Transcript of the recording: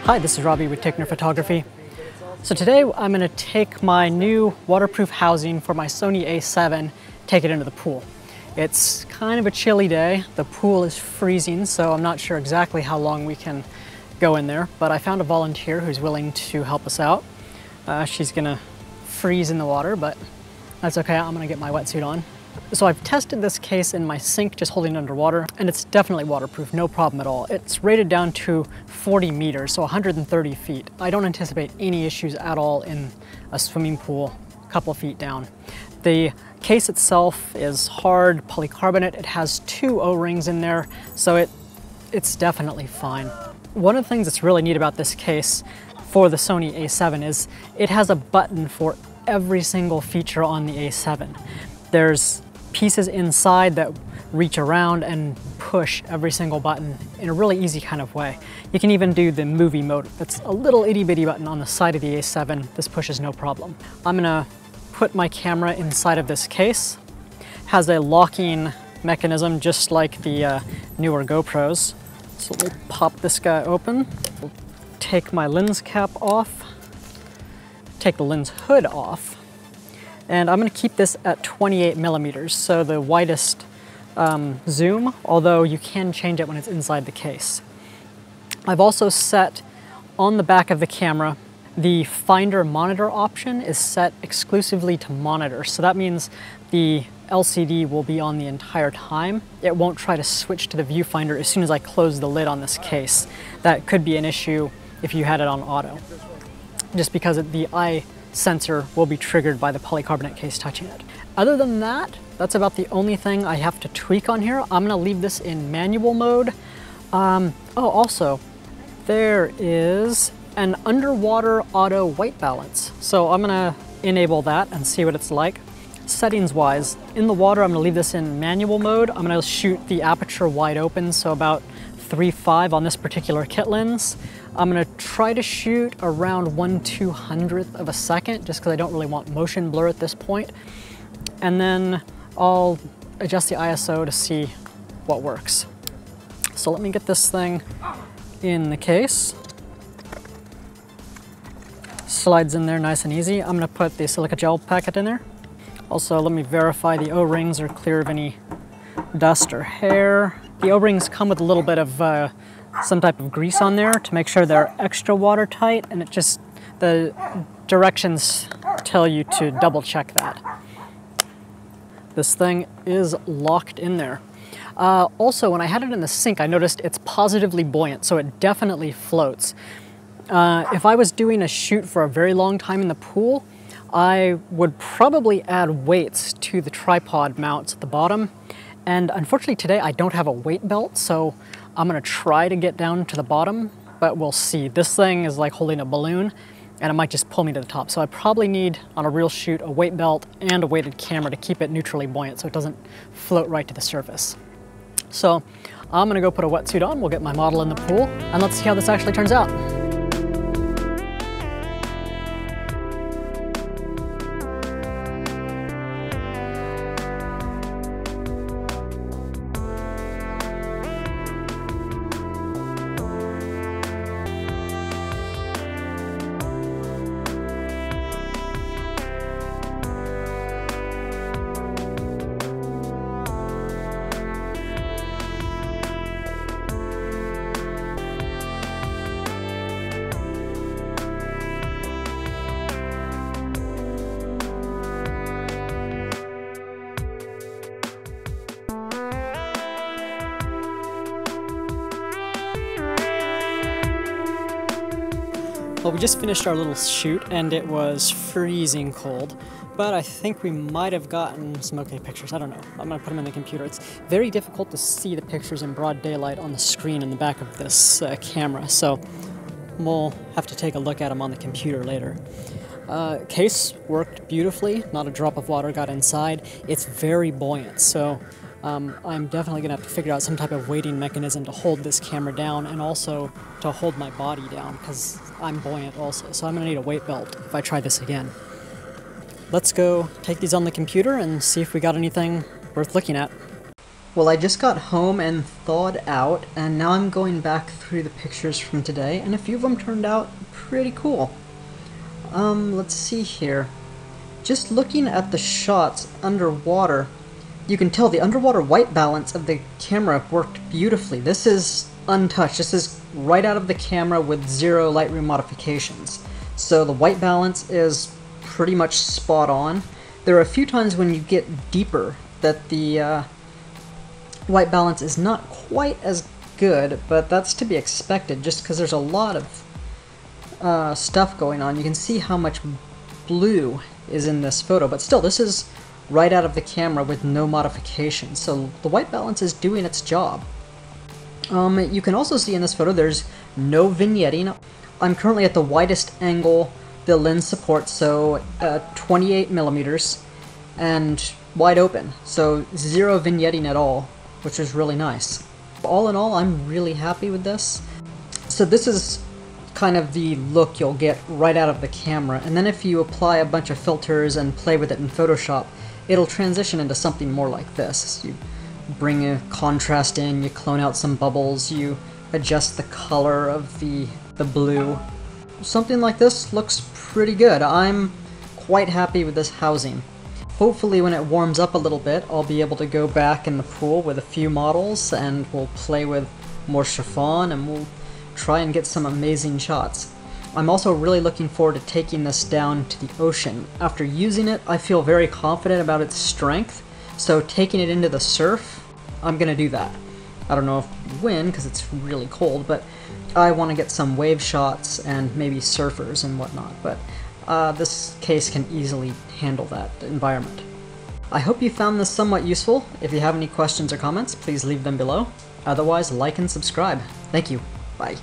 Hi, this is Robbie with Tickner Photography. So today I'm going to take my new waterproof housing for my Sony A7, take it into the pool. It's kind of a chilly day. The pool is freezing, so I'm not sure exactly how long we can go in there, but I found a volunteer who's willing to help us out. She's going to freeze in the water, but that's okay. I'm going to get my wetsuit on. So I've tested this case in my sink, just holding it underwater, and it's definitely waterproof, no problem at all. It's rated down to 40 meters, so 130 feet. I don't anticipate any issues at all in a swimming pool a couple feet down. The case itself is hard polycarbonate. It has 2 O-rings in there, so it's definitely fine. One of the things that's really neat about this case for the Sony A7 is it has a button for every single feature on the A7. There's pieces inside that reach around and push every single button in a really easy kind of way. You can even do the movie mode. It's a little itty bitty button on the side of the A7. This pushes no problem. I'm gonna put my camera inside of this case. It has a locking mechanism just like the newer GoPros. So let me pop this guy open. Take my lens cap off. Take the lens hood off. And I'm going to keep this at 28 millimeters, so the widest zoom, although you can change it when it's inside the case. I've also set on the back of the camera, the finder monitor option is set exclusively to monitor. So that means the LCD will be on the entire time. It won't try to switch to the viewfinder as soon as I close the lid on this case. That could be an issue if you had it on auto, just because the eye sensor will be triggered by the polycarbonate case touching it. Other than that, that's about the only thing I have to tweak on here. I'm gonna leave this in manual mode. Also, there is an underwater auto white balance. So I'm gonna enable that and see what it's like. Settings wise, in the water, I'm gonna leave this in manual mode. I'm gonna shoot the aperture wide open, so about 3.5 on this particular kit lens. I'm gonna try to shoot around 1/200th of a second, just because I don't really want motion blur at this point. And then I'll adjust the ISO to see what works. So let me get this thing in the case. Slides in there nice and easy. I'm gonna put the silica gel packet in there. Also, let me verify the O-rings are clear of any dust or hair. The O-rings come with a little bit of some type of grease on there to make sure they're extra watertight, and the directions tell you to double check that. This thing is locked in there. Also, when I had it in the sink, I noticed it's positively buoyant, so it definitely floats. If I was doing a shoot for a very long time in the pool, I would probably add weights to the tripod mounts at the bottom. And unfortunately today I don't have a weight belt, so I'm gonna try to get down to the bottom, but we'll see. This thing is like holding a balloon and it might just pull me to the top. So I probably need, on a real shoot, a weight belt and a weighted camera to keep it neutrally buoyant so it doesn't float right to the surface. So I'm gonna go put a wetsuit on, we'll get my model in the pool, and let's see how this actually turns out. Well, we just finished our little shoot and it was freezing cold, but I think we might have gotten some okay pictures. I don't know. I'm gonna put them in the computer. It's very difficult to see the pictures in broad daylight on the screen in the back of this camera, so we'll have to take a look at them on the computer later. Case worked beautifully. Not a drop of water got inside. It's very buoyant, so I'm definitely gonna have to figure out some type of weighting mechanism to hold this camera down and also to hold my body down, because I'm buoyant also, so I'm gonna need a weight belt if I try this again. Let's go take these on the computer and see if we got anything worth looking at. Well, I just got home and thawed out, and now I'm going back through the pictures from today, and a few of them turned out pretty cool. Let's see here. Just looking at the shots underwater, you can tell the underwater white balance of the camera worked beautifully. This is untouched. This is right out of the camera with zero Lightroom modifications. So the white balance is pretty much spot on. There are a few times when you get deeper that the white balance is not quite as good, but that's to be expected just because there's a lot of stuff going on. You can see how much blue is in this photo, but still, this is right out of the camera with no modifications, so the white balance is doing its job. You can also see in this photo there's no vignetting. I'm currently at the widest angle the lens supports, so 28mm, and wide open, so zero vignetting at all, which is really nice. All in all, I'm really happy with this. So this is kind of the look you'll get right out of the camera, and then if you apply a bunch of filters and play with it in Photoshop, it'll transition into something more like this. You bring a contrast in, you clone out some bubbles, you adjust the color of the blue. Something like this looks pretty good. I'm quite happy with this housing. Hopefully when it warms up a little bit, I'll be able to go back in the pool with a few models and we'll play with more chiffon and we'll try and get some amazing shots. I'm also really looking forward to taking this down to the ocean. After using it, I feel very confident about its strength, so taking it into the surf, I'm gonna do that. I don't know when, because it's really cold, but I want to get some wave shots and maybe surfers and whatnot, but this case can easily handle that environment. I hope you found this somewhat useful. If you have any questions or comments, please leave them below. Otherwise, like and subscribe. Thank you. Bye.